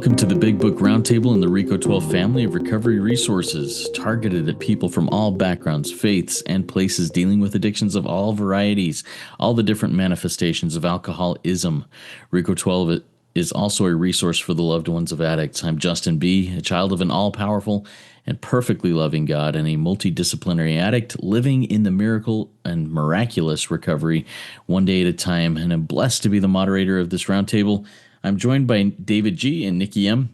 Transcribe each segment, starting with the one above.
Welcome to the Big Book Roundtable and the RICO 12 family of recovery resources targeted at people from all backgrounds, faiths, and places dealing with addictions of all varieties, all the different manifestations of alcoholism. RICO 12 is also a resource for the loved ones of addicts. I'm Justin B., a child of an all-powerful and perfectly loving God and a multidisciplinary addict living in the miracle and miraculous recovery one day at a time, and I'm blessed to be the moderator of this roundtable. I'm joined by David G. and Nikki M.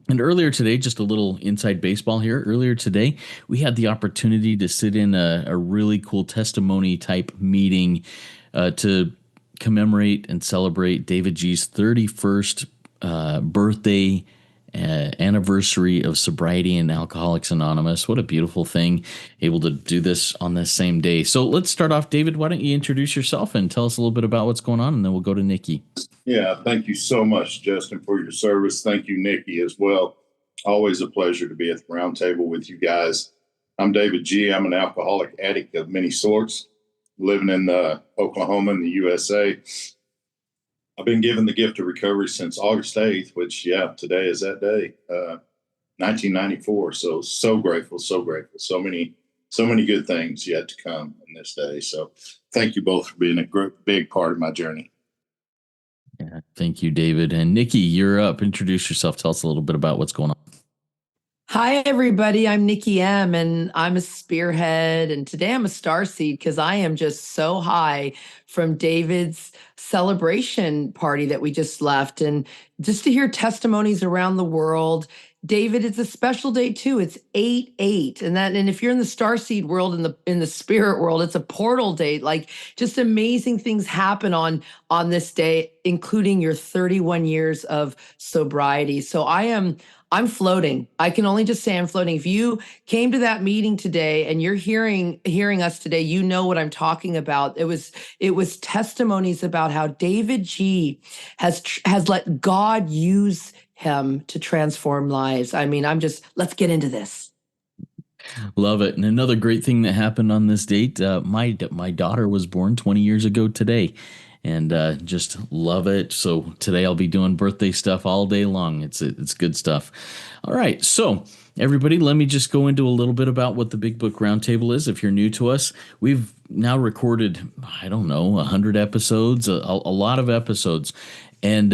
And earlier today, just a little inside baseball here. Earlier today, we had the opportunity to sit in a really cool testimony type meeting to commemorate and celebrate David G's 31st birthday anniversary of sobriety in Alcoholics Anonymous. What a beautiful thing, able to do this on this same day. So let's start off, David. Why don't you introduce yourself and tell us a little bit about what's going on, and then we'll go to Nikki. Yeah, thank you so much, Justin, for your service. Thank you, Nikki, as well. Always a pleasure to be at the round table with you guys. I'm David G. I'm an alcoholic addict of many sorts, living in Oklahoma in the USA. I've been given the gift of recovery since August 8th, which, today is that day, 1994. So grateful, so grateful. So many good things yet to come in this day. So thank you both for being a big part of my journey. Yeah, thank you, David. And Nikki, you're up. Introduce yourself. Tell us a little bit about what's going on. Hi, everybody. I'm Nikki M., and I'm a spearhead. And today I'm a starseed because I am just so high from David's celebration party that we just left. And just to hear testimonies around the world. David, it's a special day too. It's 8/8. And if you're in the starseed world, in the spirit world, it's a portal date. Like, just amazing things happen on this day, including your 31 years of sobriety. So I'm floating. I can only just say I'm floating. If you came to that meeting today and you're hearing us today, you know what I'm talking about. It was testimonies about how David G has let God use him to transform lives. I mean, let's get into this. Love it. And another great thing that happened on this date, my daughter was born 20 years ago today. And just love it. So today I'll be doing birthday stuff all day long. It's good stuff. All right. So everybody, let me just go into a little bit about what the Big Book Roundtable is. If you're new to us, we've now recorded, 100 episodes, a lot of episodes. And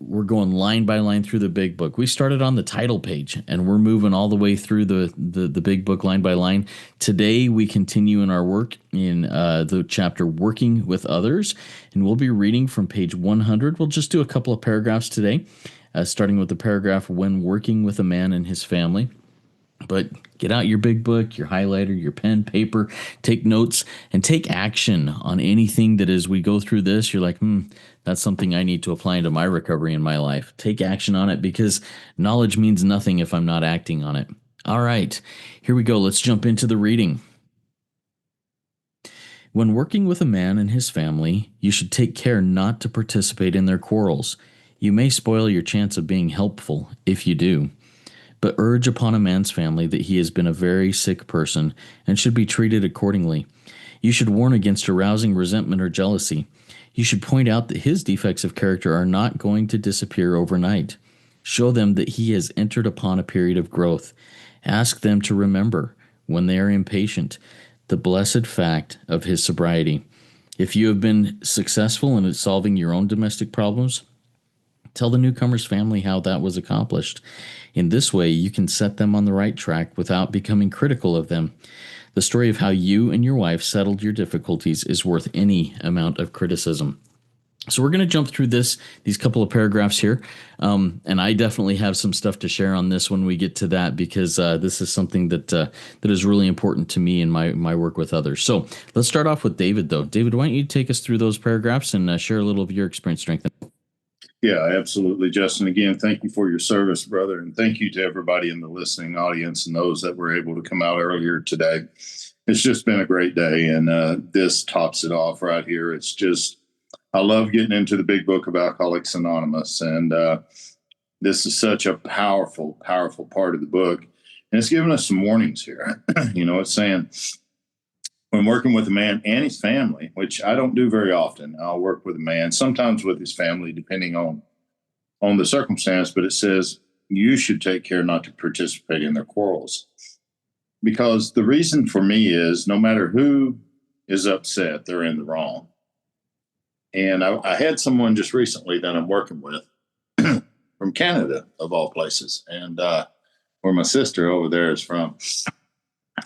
we're going line by line through the Big Book. We started on the title page, and we're moving all the way through the Big Book line by line. Today, we continue in our work in the chapter Working with Others, and we'll be reading from page 100. We'll just do a couple of paragraphs today, starting with the paragraph When Working with a Man and His Family. But get out your big book, your highlighter, your pen, paper, take notes, and take action on anything that as we go through this, you're like, that's something I need to apply into my recovery in my life. Take action on it, because knowledge means nothing if I'm not acting on it. All right, here we go. Let's jump into the reading. When working with a man and his family, you should take care not to participate in their quarrels. You may spoil your chance of being helpful if you do. But urge upon a man's family that he has been a very sick person and should be treated accordingly. You should warn against arousing resentment or jealousy. You should point out that his defects of character are not going to disappear overnight. Show them that he has entered upon a period of growth. Ask them to remember, when they are impatient, the blessed fact of his sobriety. If you have been successful in solving your own domestic problems, tell the newcomer's family how that was accomplished. In this way, you can set them on the right track without becoming critical of them. The story of how you and your wife settled your difficulties is worth any amount of criticism. So we're going to jump through these couple of paragraphs here. And I definitely have some stuff to share on this when we get to that, because this is something that is really important to me in my work with others. So let's start off with David, though. David, why don't you take us through those paragraphs and share a little of your experience strengthening? Yeah, absolutely, Justin. Again, thank you for your service, brother. And thank you to everybody in the listening audience and those that were able to come out earlier today. It's just been a great day. And this tops it off right here. It's just, I love getting into the Big Book of Alcoholics Anonymous. And this is such a powerful, powerful part of the book. And it's giving us some warnings here. It's saying, when working with a man and his family, which I don't do very often, I'll work with a man, sometimes with his family, depending on on the circumstance, but it says you should take care not to participate in their quarrels. Because the reason for me is no matter who is upset, they're in the wrong. And I had someone just recently that I'm working with from Canada, of all places, and where my sister over there is from.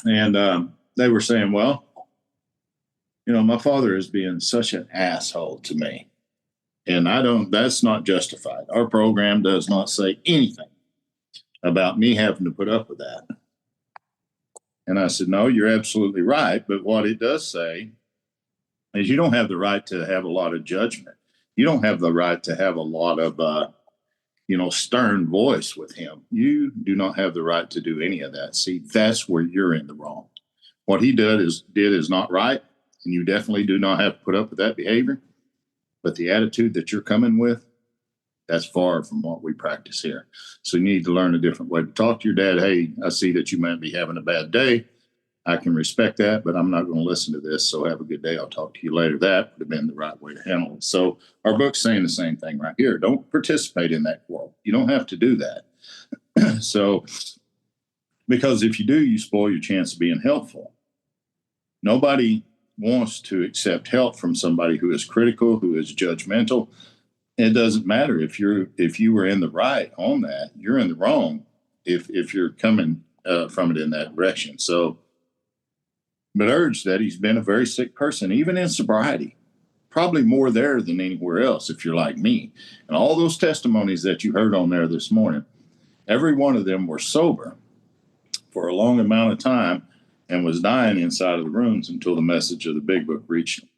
And they were saying, well, my father is being such an asshole to me. And that's not justified. Our program does not say anything about me having to put up with that. And I said, no, you're absolutely right. But what it does say is you don't have the right to have a lot of judgment. You don't have the right to have a lot of, stern voice with him. You do not have the right to do any of that. See, that's where you're in the wrong. What he did is not right. And you definitely do not have to put up with that behavior. But the attitude that you're coming with, that's far from what we practice here. So you need to learn a different way to talk to your dad. Hey, I see that you might be having a bad day. I can respect that, but I'm not going to listen to this. So have a good day. I'll talk to you later. That would have been the right way to handle it. So our book's saying the same thing right here. Don't participate in that quarrel. You don't have to do that. So, because if you do, you spoil your chance of being helpful. Nobody wants to accept help from somebody who is critical, who is judgmental. It doesn't matter if you were in the right on that, you're in the wrong if you're coming from it in that direction. So, but urge that he's been a very sick person, even in sobriety, probably more there than anywhere else if you're like me. And all those testimonies that you heard on there this morning, every one of them were sober for a long amount of time and was dying inside of the rooms until the message of the Big Book reached them.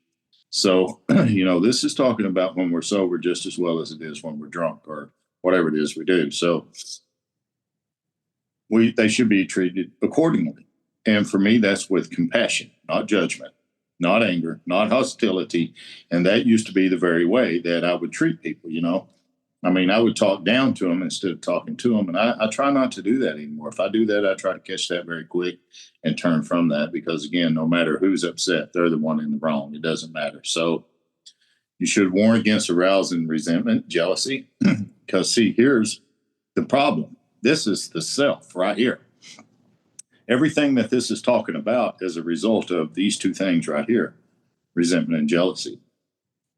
So, this is talking about when we're sober just as well as it is when we're drunk or whatever it is we do. So they should be treated accordingly. And for me, that's with compassion, not judgment, not anger, not hostility. And that used to be the very way that I would treat people, I would talk down to them instead of talking to them. And I try not to do that anymore. If I do that, I try to catch that very quick and turn from that because, again, no matter who's upset, they're the one in the wrong. It doesn't matter. So you should warn against arousing resentment, jealousy, because, see, here's the problem. This is the self right here. Everything that this is talking about is a result of these two things right here, resentment and jealousy.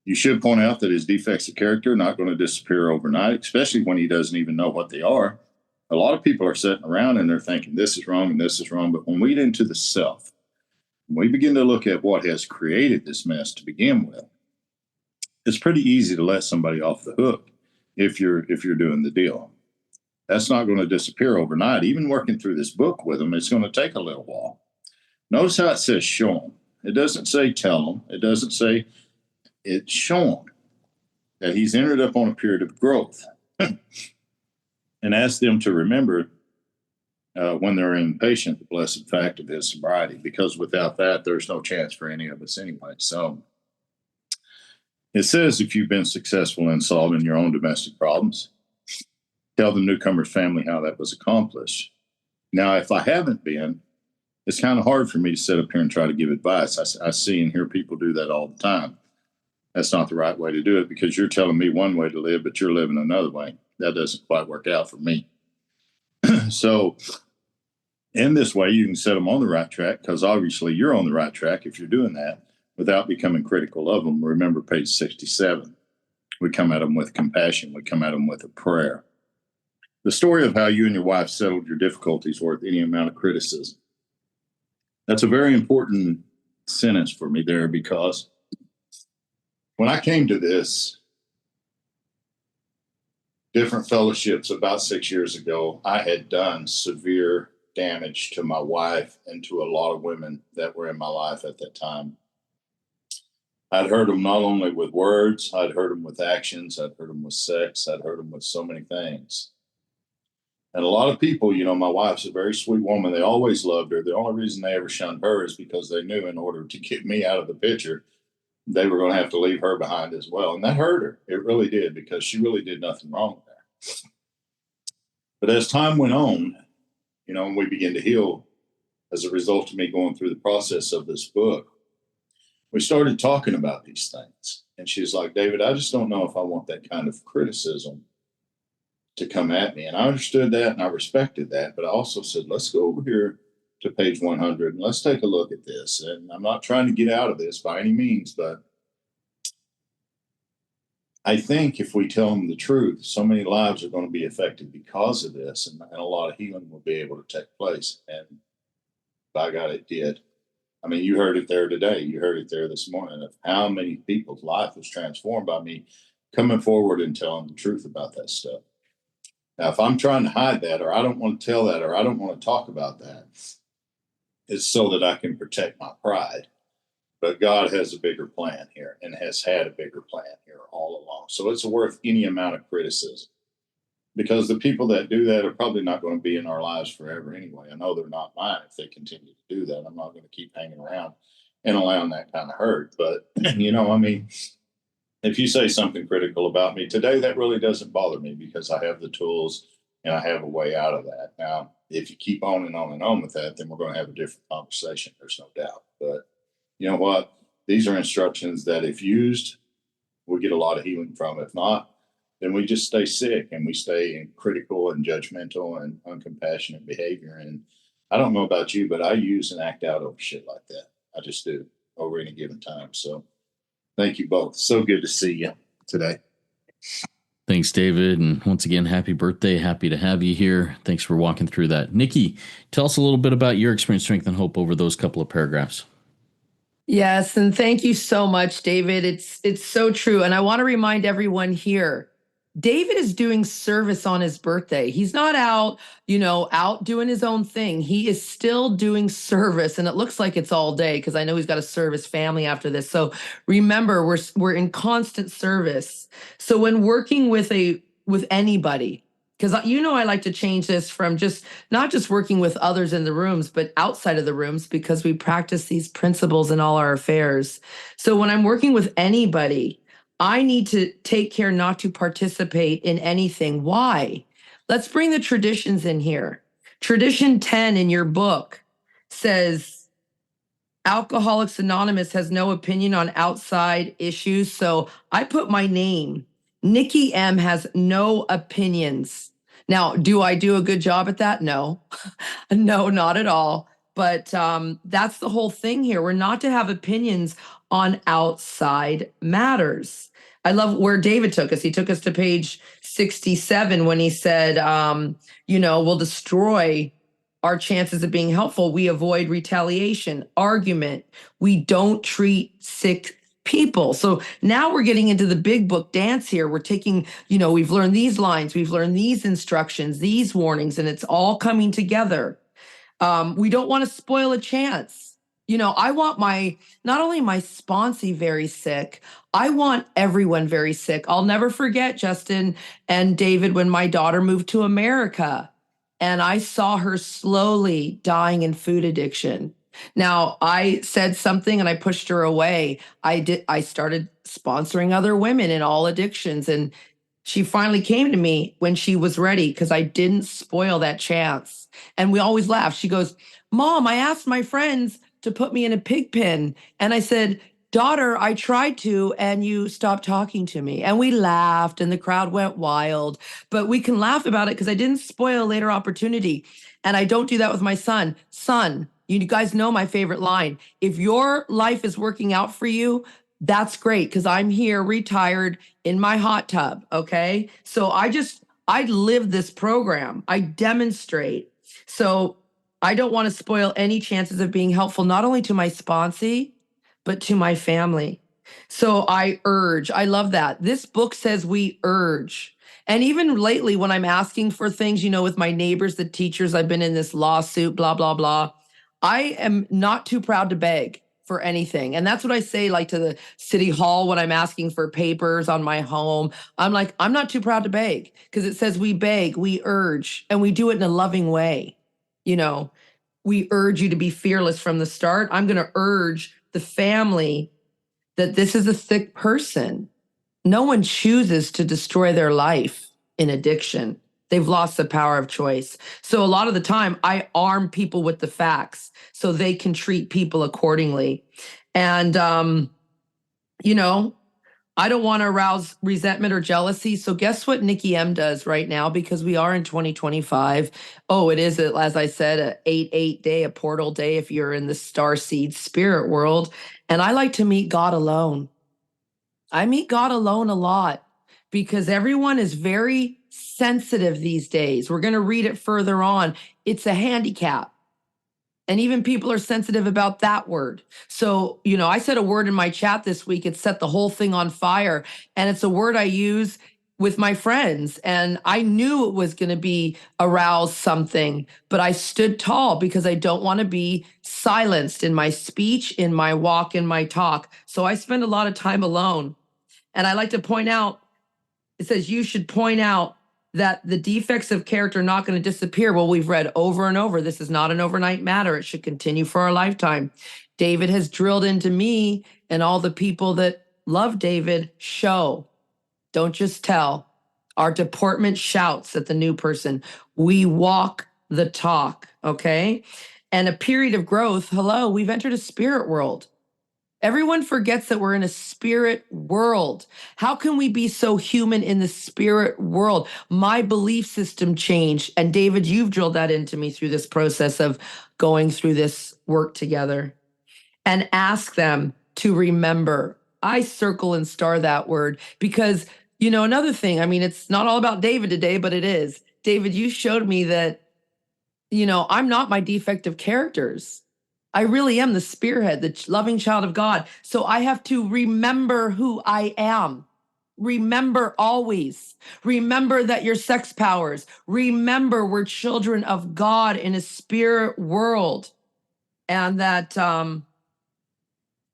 You should point out that his defects of character are not going to disappear overnight, especially when he doesn't even know what they are. A lot of people are sitting around and they're thinking this is wrong and this is wrong. But when we get into the self, when we begin to look at what has created this mess to begin with, it's pretty easy to let somebody off the hook if you're doing the deal. That's not going to disappear overnight. Even working through this book with them, it's going to take a little while. Notice how it says show them. It doesn't say tell them. It doesn't say it's shown that he's entered up on a period of growth and ask them to remember when they're impatient, the blessed fact of his sobriety, because without that, there's no chance for any of us anyway. So it says if you've been successful in solving your own domestic problems, tell the newcomer's family how that was accomplished. Now, if I haven't been, it's kind of hard for me to sit up here and try to give advice. I see and hear people do that all the time. That's not the right way to do it because you're telling me one way to live, but you're living another way. That doesn't quite work out for me. So in this way, you can set them on the right track because obviously you're on the right track if you're doing that without becoming critical of them. Remember page 67. We come at them with compassion. We come at them with a prayer. The story of how you and your wife settled your difficulties worth any amount of criticism. That's a very important sentence for me there because when I came to this different fellowships about 6 years ago, I had done severe damage to my wife and to a lot of women that were in my life at that time. I'd hurt them not only with words, I'd hurt them with actions, I'd hurt them with sex, I'd hurt them with so many things. And a lot of people, my wife's a very sweet woman. They always loved her. The only reason they ever shunned her is because they knew in order to get me out of the picture, they were going to have to leave her behind as well. And that hurt her. It really did because she really did nothing wrong there. But as time went on, and we began to heal as a result of me going through the process of this book, we started talking about these things. And she's like, David, I just don't know if I want that kind of criticism to come at me. And I understood that and I respected that. But I also said, let's go over here to page 100 and let's take a look at this. And I'm not trying to get out of this by any means, but I think if we tell them the truth, so many lives are going to be affected because of this, and a lot of healing will be able to take place. And by God, it did. I mean, you heard it there today. You heard it there this morning of how many people's life was transformed by me coming forward and telling the truth about that stuff. Now, if I'm trying to hide that, or I don't want to tell that, or I don't want to talk about that, it's so that I can protect my pride. But God has a bigger plan here and has had a bigger plan here all along. So it's worth any amount of criticism, because the people that do that are probably not going to be in our lives forever anyway. I know they're not mine if they continue to do that. I'm not going to keep hanging around and allowing that kind of hurt. But, you know, I mean, if you say something critical about me today, that really doesn't bother me because I have the tools and I have a way out of that. Now, if you keep on and on and on with that, then we're going to have a different conversation. There's no doubt. But you know what? These are instructions that, if used, we get a lot of healing from. If not, then we just stay sick and we stay in critical and judgmental and uncompassionate behavior. And I don't know about you, but I use and act out over shit like that. I just do over any given time. So thank you both. So good to see you today. Thanks, David. And once again, happy birthday. Happy to have you here. Thanks for walking through that. Nikki, tell us a little bit about your experience, strength, and hope over those couple of paragraphs. Yes, and thank you so much, David. It's so true. And I want to remind everyone here, David is doing service on his birthday. He's not out, out doing his own thing. He is still doing service, and it looks like it's all day because I know he's got to serve his family after this. So remember, we're in constant service. So when working with anybody, because I like to change this from not just working with others in the rooms, but outside of the rooms, because we practice these principles in all our affairs. So when I'm working with anybody, I need to take care not to participate in anything. Why? Let's bring the traditions in here. Tradition 10 in your book says, Alcoholics Anonymous has no opinion on outside issues. So I put my name. Nikki M has no opinions. Now, do I do a good job at that? No, no, not at all. But that's the whole thing here. We're not to have opinions on outside matters. I love where David took us. He took us to page 67 when he said, we'll destroy our chances of being helpful. We avoid retaliation, argument. We don't treat sick people. So now we're getting into the big book dance here. We're taking, we've learned these lines, we've learned these instructions, these warnings, and it's all coming together. We don't want to spoil a chance. I want not only my sponsee very sick, I want everyone very sick. I'll never forget, Justin and David, when my daughter moved to America and I saw her slowly dying in food addiction. Now, I said something and I pushed her away. I started sponsoring other women in all addictions. And she finally came to me when she was ready because I didn't spoil that chance. And we always laugh. She goes, Mom, I asked my friends to put me in a pig pen. And I said, daughter, I tried to, and you stopped talking to me. And we laughed and the crowd went wild. But we can laugh about it because I didn't spoil later opportunity. And I don't do that with my son. Son, you guys know my favorite line. If your life is working out for you, that's great because I'm here retired in my hot tub. Okay. So I live this program. I demonstrate. So I don't want to spoil any chances of being helpful, not only to my sponsee, but to my family. So I urge, I love that. This book says we urge. And even lately, when I'm asking for things, with my neighbors, the teachers, I've been in this lawsuit, blah, blah, blah. I am not too proud to beg for anything. And that's what I say, like to the city hall when I'm asking for papers on my home. I'm like, I'm not too proud to beg because it says we beg, we urge, and we do it in a loving way. We urge you to be fearless from the start. I'm going to urge the family that this is a sick person. No one chooses to destroy their life in addiction. They've lost the power of choice. So a lot of the time I arm people with the facts so they can treat people accordingly. And, I don't want to arouse resentment or jealousy. So guess what Nikki M does right now, because we are in 2025. Oh, it is, as I said, a 8-8 day, a portal day if you're in the star seed spirit world. And I like to meet God alone. I meet God alone a lot because everyone is very sensitive these days. We're going to read it further on. It's a handicap. And even people are sensitive about that word. So, I said a word in my chat this week. It set the whole thing on fire. And it's a word I use with my friends. And I knew it was going to be arouse something, but I stood tall because I don't want to be silenced in my speech, in my walk, in my talk. So I spend a lot of time alone. And I like to point out, it says you should point out that the defects of character are not going to disappear. Well, we've read over and over, this is not an overnight matter. It should continue for our lifetime. David has drilled into me, and all the people that love David show. Don't just tell. Our deportment shouts at the new person. We walk the talk, okay? And a period of growth. Hello, we've entered a spirit world. Everyone forgets that we're in a spirit world. How can we be so human in the spirit world? My belief system changed. And David, you've drilled that into me through this process of going through this work together. And ask them to remember. I circle and star that word because, another thing, it's not all about David today, but it is. David, you showed me that, I'm not my defective characters. I really am the spearhead, the loving child of God. So I have to remember who I am. Remember always. Remember that your sex powers. Remember we're children of God in a spirit world. And that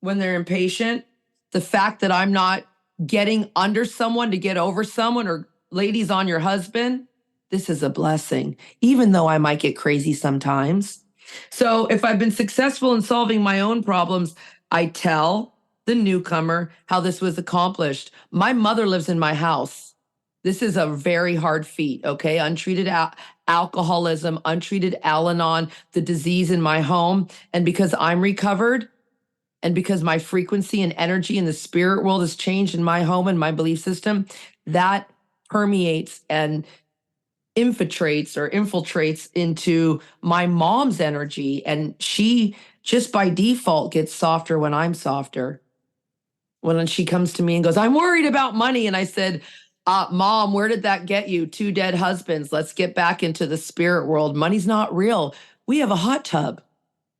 when they're impatient, the fact that I'm not getting under someone to get over someone, or ladies on your husband, this is a blessing, even though I might get crazy sometimes. So if I've been successful in solving my own problems, I tell the newcomer how this was accomplished. My mother lives in my house. This is a very hard feat, okay? Untreated alcoholism, untreated Al-Anon, the disease in my home. And because I'm recovered, and because my frequency and energy in the spirit world has changed in my home and my belief system, that permeates and infiltrates into my mom's energy. And she just by default gets softer when I'm softer. When she comes to me and goes, I'm worried about money. And I said, Mom, where did that get you? 2 dead husbands. Let's get back into the spirit world. Money's not real. We have a hot tub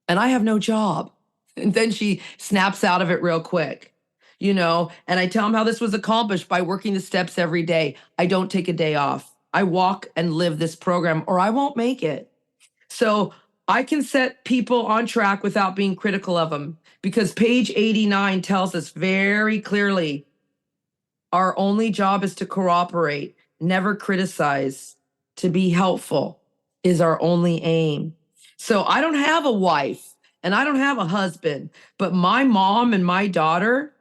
and I have no job. And then she snaps out of it real quick. And I tell them how this was accomplished by working the steps every day. I don't take a day off. I walk and live this program or I won't make it. So I can set people on track without being critical of them, because page 89 tells us very clearly our only job is to cooperate, never criticize, to be helpful is our only aim. So I don't have a wife and I don't have a husband, but my mom and my daughter,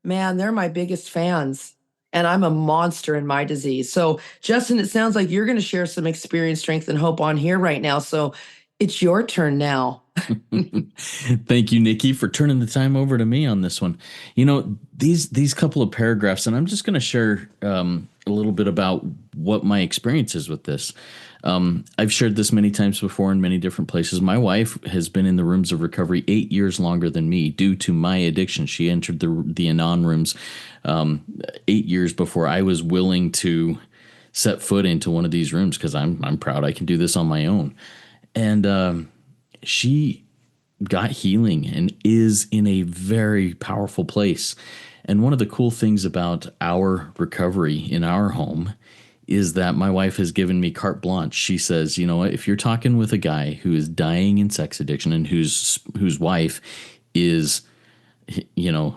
man, they're my biggest fans. And I'm a monster in my disease. So, Justin, it sounds like you're going to share some experience, strength, and hope on here right now. So it's your turn now. Thank you, Nikki, for turning the time over to me on this one. These couple of paragraphs, and I'm just going to share a little bit about what my experience is with this. I've shared this many times before in many different places. My wife has been in the rooms of recovery 8 years longer than me due to my addiction. She entered the Anon rooms 8 years before I was willing to set foot into one of these rooms, because I'm proud I can do this on my own. And she got healing and is in a very powerful place. And one of the cool things about our recovery in our home is that my wife has given me carte blanche. She says, if you're talking with a guy who is dying in sex addiction and whose wife is,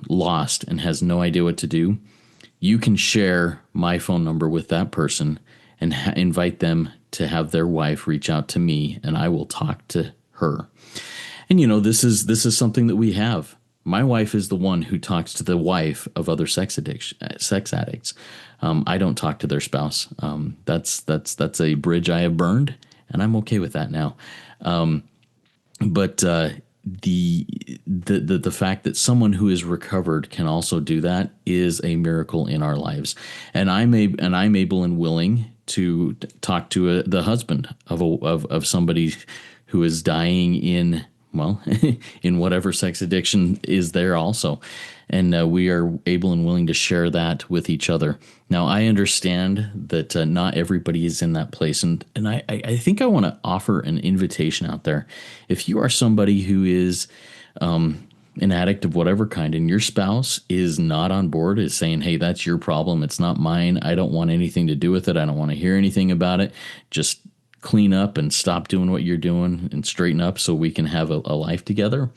lost and has no idea what to do, you can share my phone number with that person and invite them to have their wife reach out to me, and I will talk to her. And this is something that we have. My wife is the one who talks to the wife of other sex addicts. I don't talk to their spouse. That's a bridge I have burned, and I'm okay with that now. But the fact that someone who is recovered can also do that is a miracle in our lives. And I'm able and willing to talk to the husband of somebody who is dying in, well, in whatever sex addiction is there also. And we are able and willing to share that with each other. Now, I understand that not everybody is in that place. And I think I want to offer an invitation out there. If you are somebody who is an addict of whatever kind, and your spouse is not on board, is saying, hey, that's your problem, it's not mine, I don't want anything to do with it, I don't want to hear anything about it, just clean up and stop doing what you're doing and straighten up so we can have a life together.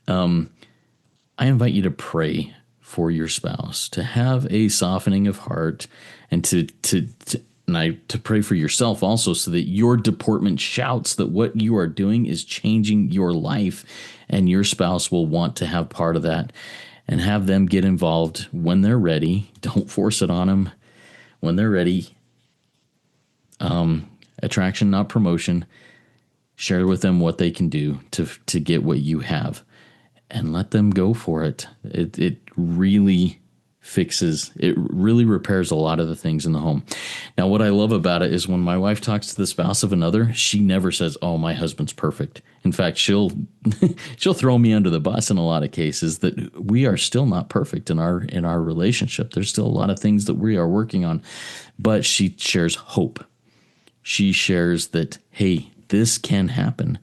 I invite you to pray for your spouse, to have a softening of heart, and to pray for yourself also, so that your deportment shouts that what you are doing is changing your life, and your spouse will want to have part of that, and have them get involved when they're ready. Don't force it on them. When they're ready, attraction, not promotion. Share with them what they can do to get what you have, and let them go for it. It really fixes, it really repairs a lot of the things in the home. Now, what I love about it is when my wife talks to the spouse of another, she never says, oh, my husband's perfect. In fact, she'll throw me under the bus in a lot of cases, that we are still not perfect in our relationship. There's still a lot of things that we are working on, but she shares hope. She shares that, hey, this can happen.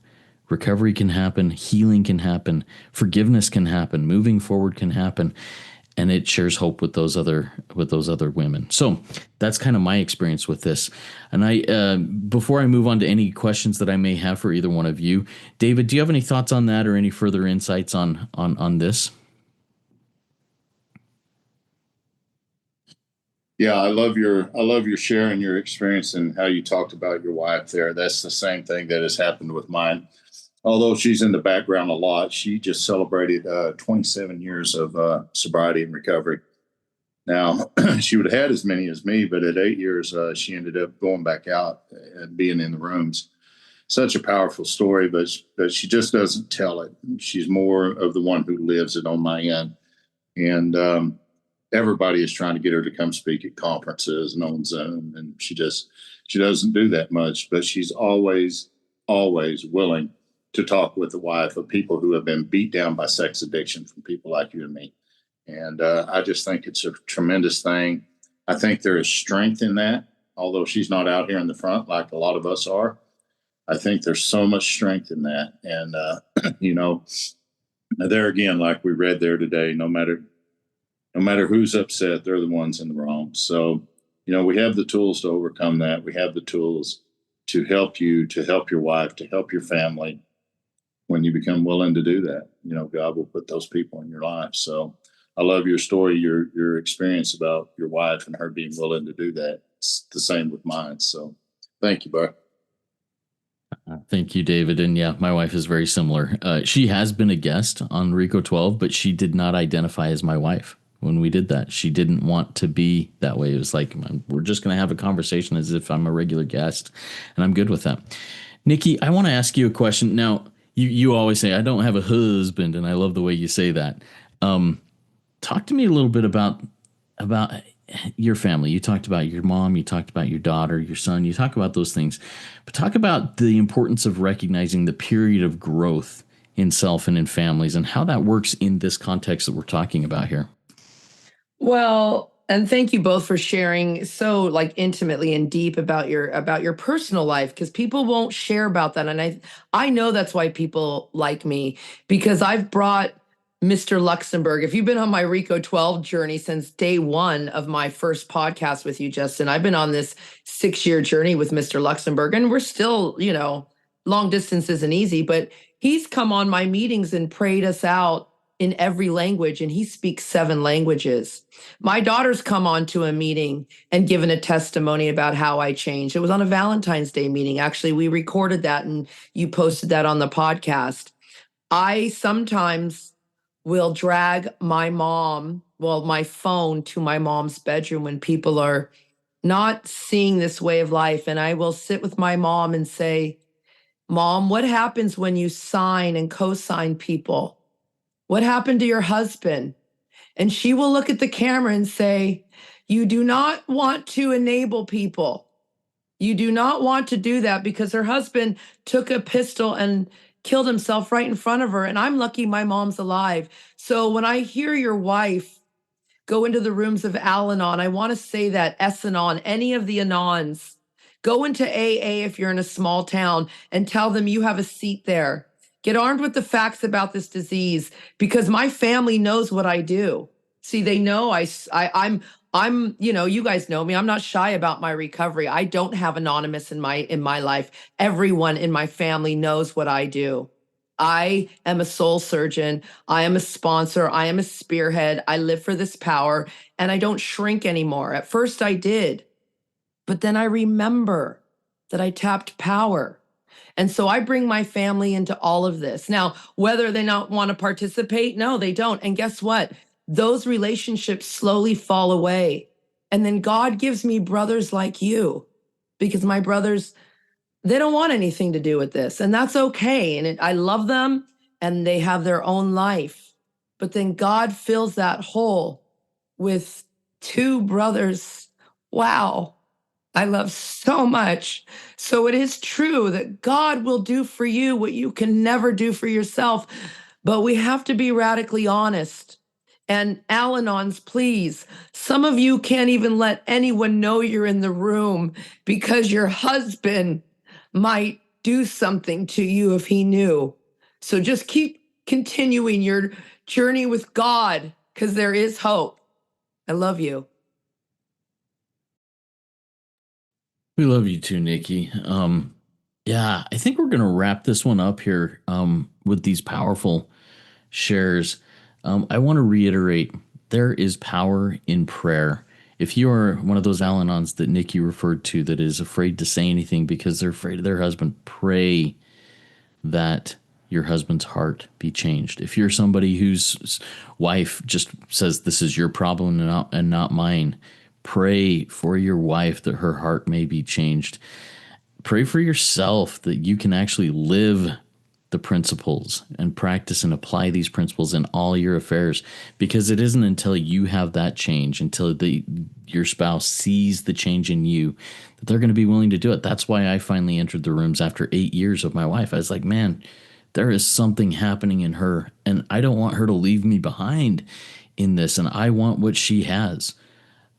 Recovery can happen, healing can happen, forgiveness can happen, moving forward can happen, and it shares hope with those other women. So that's kind of my experience with this. And I before I move on to any questions that I may have for either one of you, David, do you have any thoughts on that or any further insights on this? Yeah, I love your sharing your experience and how you talked about your wife there. That's the same thing that has happened with mine. Although she's in the background a lot, she just celebrated 27 years of sobriety and recovery. Now, she would have had as many as me, but at 8 years, she ended up going back out and being in the rooms. Such a powerful story, but she just doesn't tell it. She's more of the one who lives it on my end. And everybody is trying to get her to come speak at conferences and on Zoom, and she doesn't do that much, but she's always willing to talk with the wife of people who have been beat down by sex addiction from people like you and me. And I just think it's a tremendous thing. I think there is strength in that, although she's not out here in the front like a lot of us are. I think there's so much strength in that. And, there again, like we read there today, no matter who's upset, they're the ones in the wrong. So, we have the tools to overcome that. We have the tools to help you, to help your wife, to help your family. When you become willing to do that, God will put those people in your life. So I love your story, your experience about your wife and her being willing to do that. It's the same with mine. So thank you, bud. Thank you, David. And yeah, my wife is very similar. She has been a guest on Rico 12, but she did not identify as my wife when we did that. She didn't want to be that way. It was like, we're just going to have a conversation as if I'm a regular guest, and I'm good with that. Nikki, I want to ask you a question. Now, you always say, I don't have a husband, and I love the way you say that. Talk to me a little bit about your family. You talked about your mom, you talked about your daughter, your son, you talk about those things, but talk about the importance of recognizing the period of growth in self and in families and how that works in this context that we're talking about here. Well, and thank you both for sharing so intimately and deep about your personal life, because people won't share about that. And I know that's why people like me, because I've brought Mr. Luxembourg. If you've been on my Rico 12 journey since day one of my first podcast with you, Justin, I've been on this 6-year journey with Mr. Luxembourg, and we're still, long distance isn't easy, but he's come on my meetings and prayed us out in every language, and he speaks 7 languages. My daughter's come on to a meeting and given a testimony about how I changed. It was on a Valentine's Day meeting. Actually, we recorded that and you posted that on the podcast. I sometimes will drag my phone to my mom's bedroom when people are not seeing this way of life. And I will sit with my mom and say, Mom, what happens when you sign and co-sign people? What happened to your husband? And she will look at the camera and say, you do not want to enable people. You do not want to do that, because her husband took a pistol and killed himself right in front of her. And I'm lucky my mom's alive. So when I hear your wife go into the rooms of Al-Anon, I want to say that S-Anon, any of the Anons, go into AA if you're in a small town and tell them you have a seat there. Get armed with the facts about this disease, because my family knows what I do. See, they know I'm, you guys know me. I'm not shy about my recovery. I don't have anonymous in my life. Everyone in my family knows what I do. I am a soul surgeon. I am a sponsor. I am a spearhead. I live for this power, and I don't shrink anymore. At first I did, but then I remember that I tapped power. And so I bring my family into all of this. Now, whether they not want to participate, no, they don't. And guess what? Those relationships slowly fall away. And then God gives me brothers like you, because my brothers, they don't want anything to do with this. And that's okay. And I love them, and they have their own life. But then God fills that hole with two brothers. Wow. I love so much. So it is true that God will do for you what you can never do for yourself. But we have to be radically honest. And Al-Anons, please, some of you can't even let anyone know you're in the room, because your husband might do something to you if he knew. So just keep continuing your journey with God, because there is hope. I love you. We love you too, Nikki. Yeah, I think we're gonna wrap this one up here with these powerful shares. I want to reiterate, there is power in prayer. If you are one of those Al-Anons that Nikki referred to that is afraid to say anything because they're afraid of their husband, pray that your husband's heart be changed. If you're somebody whose wife just says this is your problem and not mine, pray for your wife that her heart may be changed. Pray for yourself that you can actually live the principles and practice and apply these principles in all your affairs, because it isn't until you have that change, until your spouse sees the change in you, that they're going to be willing to do it. That's why I finally entered the rooms after 8 years of my wife. I was like, man, there is something happening in her, and I don't want her to leave me behind in this, and I want what she has.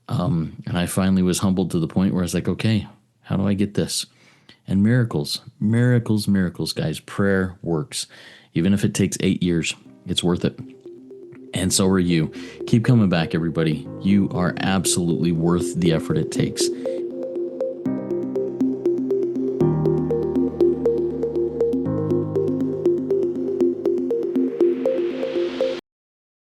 And I finally was humbled to the point where I was like, okay, how do I get this? And miracles, guys. Prayer works. Even if it takes 8 years, it's worth it. And so are you. Keep coming back, everybody. You are absolutely worth the effort it takes.